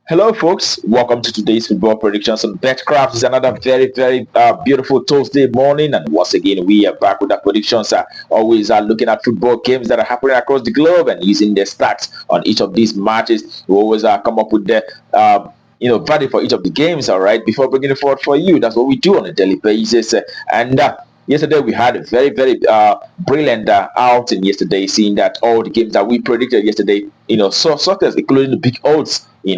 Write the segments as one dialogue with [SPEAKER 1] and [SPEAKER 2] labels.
[SPEAKER 1] Hello, folks. Welcome to today's football predictions on BetCraft. It's another very beautiful Thursday morning, and once again, we are back with our predictions. Always looking at football games that are happening across the globe and using the stats on each of these matches. We always come up with the value for each of the games. All right, before bringing it forward for you, that's what we do on a daily basis. And Yesterday we had a very brilliant outing yesterday, seeing that all the games that we predicted yesterday, so success, including the big odds. We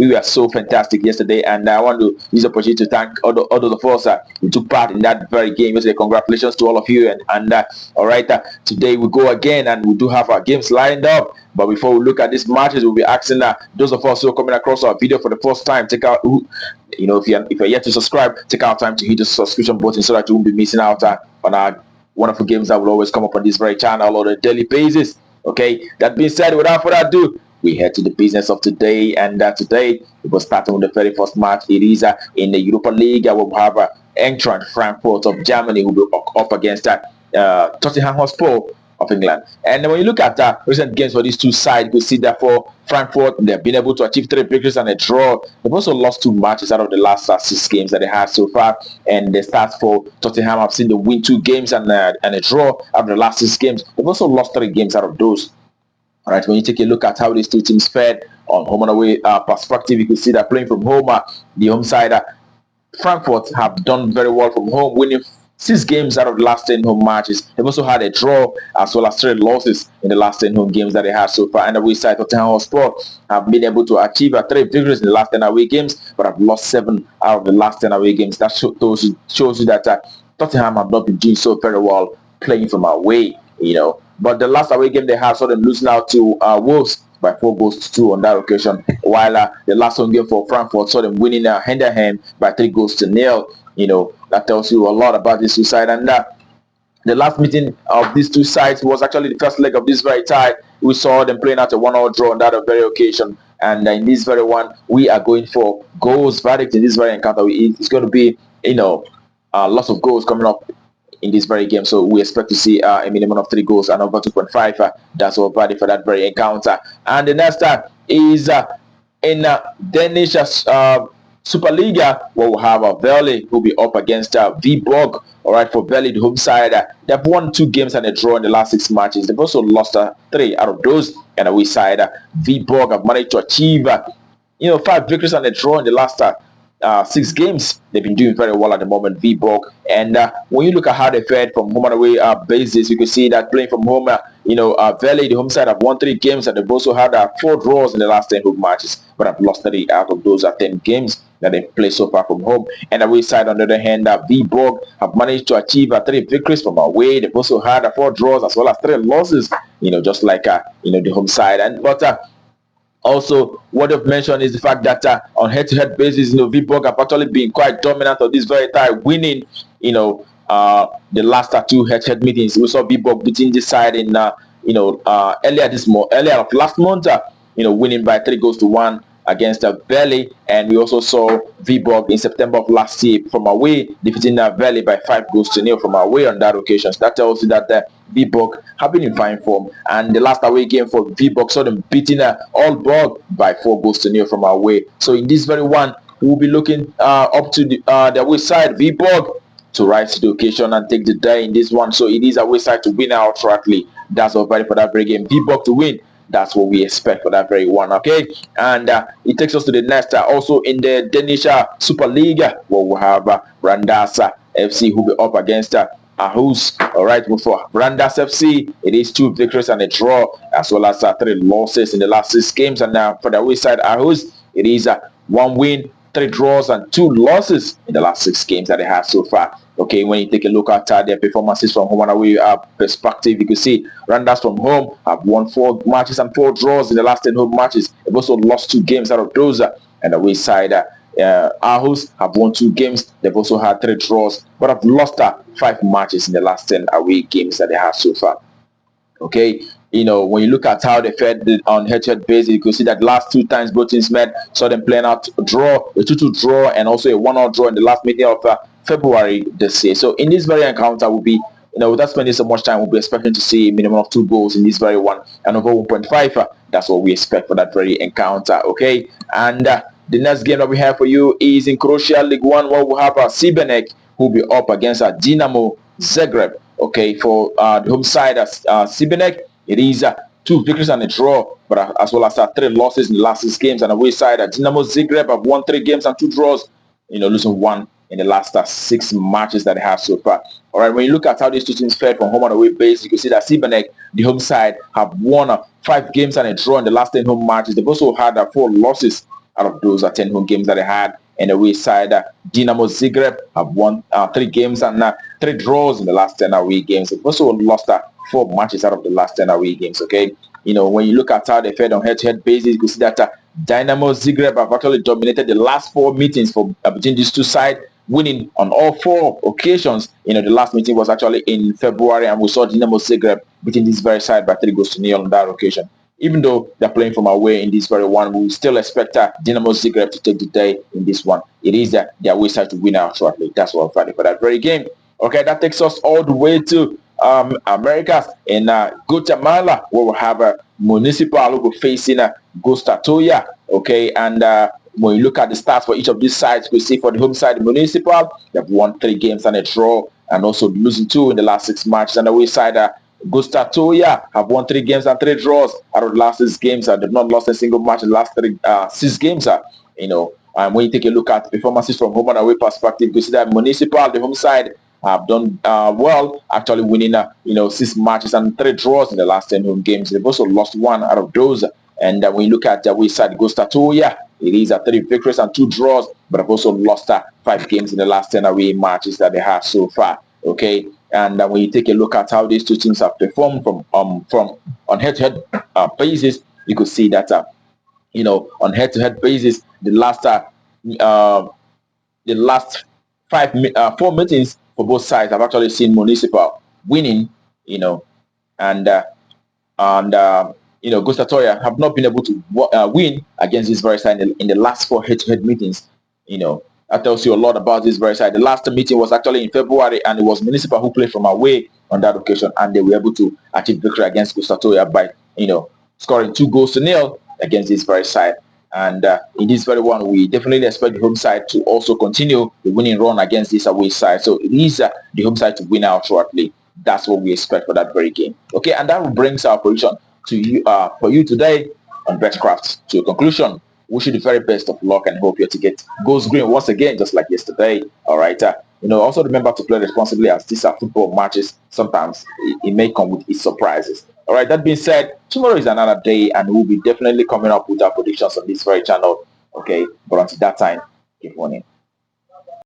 [SPEAKER 1] were so fantastic yesterday, and I want to use the opportunity to thank all those of us who took part in that very game yesterday. Congratulations to all of you, and all right, today we go again, and we do have our games lined up. But before we look at these matches, we'll be asking those of us who are coming across our video for the first time, take out if you're yet to subscribe, take our time to hit the subscription button so that you won't be missing out on our wonderful games that will always come up on this very channel on a daily basis. Okay, that being said, without further ado, we head to the business of today, and today we will start with the very first match. It is in the Europa League. We will have entrant Frankfurt of Germany who will be up against Tottenham Hotspur of England. And when you look at recent games for these two sides, you see that for Frankfurt, they've been able to achieve 3 victories and a draw. They've also lost 2 matches out of the last 6 games that they had so far. And the stats for Tottenham, I've seen them win 2 games and a draw out of the last 6 games. They've also lost 3 games out of those. All right, when you take a look at how these two teams fared on home and away perspective, you can see that playing from home, the home side, Frankfurt have done very well from home, winning 6 games out of the last 10 home matches. They've also had a draw as well as 3 losses in the last 10 home games that they had so far. And the away side, Tottenham Hotspur have been able to achieve 3 victories in the last 10 away games, but have lost 7 out of the last 10 away games. That shows you that Tottenham have not been doing so very well playing from away, But the last away game they had saw them losing out to Wolves by 4 goals to 2 on that occasion, while the last home game for Frankfurt saw them winning Henderham by 3 goals to 0. That tells you a lot about this two sides. And the last meeting of these two sides was actually the first leg of this very tie. We saw them playing out a 1-1 draw on that very occasion. And in this very one, we are going for goals verdict in this very encounter. It's going to be, lots of goals coming up in this very game, so we expect to see a minimum of 3 goals and over 2.5. That's our verdict for that very encounter. And the next is in Danish Superliga, where we'll have Vejle who will be up against Viborg. All right, for Vejle, the home side, they've won 2 games and a draw in the last 6 matches. They've also lost 3 out of those. And away side, Viborg have managed to achieve 5 victories and a draw in the last 6 games. They've been doing very well at the moment, Viborg. And when you look at how they fared from home and away basis, you can see that playing from home, Vejle, the home side, have won 3 games and they've also had 4 draws in the last 10 home matches, but have lost 3 out of those 10 games that they've played so far from home. And away side, on the other hand, Viborg have managed to achieve 3 victories from away. They've also had 4 draws as well as 3 losses, just like the home side. Also, what I've mentioned is the fact that on head-to-head basis, Viborg have actually been quite dominant on this very time, winning, the last 2 head-to-head meetings. We saw Viborg beating this side in, earlier of last month, winning by 3 goals to 1 against Vejle, and we also saw Viborg in September of last year from away defeating Vejle by 5 goals to 0 from away on that occasion. So that tells you that Viborg have been in fine form, and the last away game for Viborg saw them beating Aalborg by 4 goals to 0 from away. So in this very one, we'll be looking up to the away side, Viborg, to rise to the occasion and take the day in this one. So it is away side to win outrightly. That's all right for that very game. Viborg to win. That's what we expect for that very one, okay? And it takes us to the next, also in the Danish Superliga, where we have Randers FC who will be up against Aarhus. All right, for Randers FC, it is 2 victories and a draw, as well as 3 losses in the last 6 games. And for the away side, Aarhus, it is 1 win, 3 draws, and 2 losses in the last 6 games that they have so far. Okay, when you take a look at their performances from home and away perspective, you can see Randers from home have won 4 matches and 4 draws in the last 10 home matches. They've also lost 2 games out of those. And the away side, Aarhus have won 2 games. They've also had 3 draws, but have lost 5 matches in the last 10 away games that they have so far. Okay, when you look at how they fared on head-to-head basis, you can see that last 2 times both teams met, saw them playing out a draw, a 2-2 draw, and also a 1-1 draw in the last meeting of February this year. So in this very encounter, will be, without spending so much time, we'll be expecting to see a minimum of 2 goals in this very one, and over 1.5. That's what we expect for that very encounter. Okay, and The next game that we have for you is in Croatia League One, where we have Šibenik, who will be up against Dinamo Zagreb. Okay, for the home side as Šibenik, it is 2 victories and a draw, but as well as 3 losses in the last 6 games. And away side, Dinamo Zagreb have won 3 games and 2 draws, losing 1 in the last 6 matches that they have so far. All right, when you look at how these two teams fared from home and away base, you can see that Šibenik, the home side, have won 5 games and a draw in the last 10 home matches. They've also had 4 losses out of those 10 home games that they had. And the away side, Dinamo Zagreb have won 3 games and 3 draws in the last 10 away games. They've also lost 4 matches out of the last 10 away games. Okay, when you look at how they fared on head-to-head basis, you can see that Dinamo Zagreb have actually dominated the last 4 meetings between these two sides, winning on all 4 occasions. The last meeting was actually in February, and we saw Dinamo Zagreb beating this very side by 3-0 on that occasion. Even though they're playing from away in this very one, we still expect Dinamo Zagreb to take the day in this one. It is their away side to win out shortly. That's what I'm fighting for that very game. Okay, that takes us all the way to Americas in Guatemala, where we have Municipal who will be facing Guastatoya. Okay, and when you look at the stats for each of these sides, we see for the home side, Municipal, they've won 3 games and a draw, and also losing 2 in the last 6 matches. And the away side, Guastatoya have won 3 games and 3 draws out of the last 6 games. They've not lost a single match in the last 6 games. When you take a look at performances from home and away perspective, you see that Municipal, the home side, have done well, actually winning 6 matches and 3 draws in the last 10 home games. They've also lost 1 out of those. And when you look at the away side, Guastatoya, it is 3 victories and 2 draws, but have also lost 5 games in the last 10 away matches that they have so far. Okay, and when you take a look at how these two teams have performed from on head-to-head basis, you could see that on head-to-head basis, the last 4 meetings for both sides have actually seen Municipal winning, and Guastatoya have not been able to win against this very side in the last 4 head-to-head meetings. That tells you a lot about this very side. The last meeting was actually in February, and it was Municipal who played from away on that occasion, and they were able to achieve victory against Guastatoya by scoring 2-0 against this very side. And in this very one, we definitely expect the home side to also continue the winning run against this away side. So it is the home side to win out shortly. That's what we expect for that very game. Okay, and that brings our prediction to you for you today on Betcraft to a conclusion. Wish you the very best of luck and hope your ticket goes green once again, just like yesterday. All right. Also remember to play responsibly, as these are football matches. Sometimes it may come with its surprises. All right. That being said, tomorrow is another day, and we'll be definitely coming up with our predictions on this very channel. Okay. But until that time, keep winning.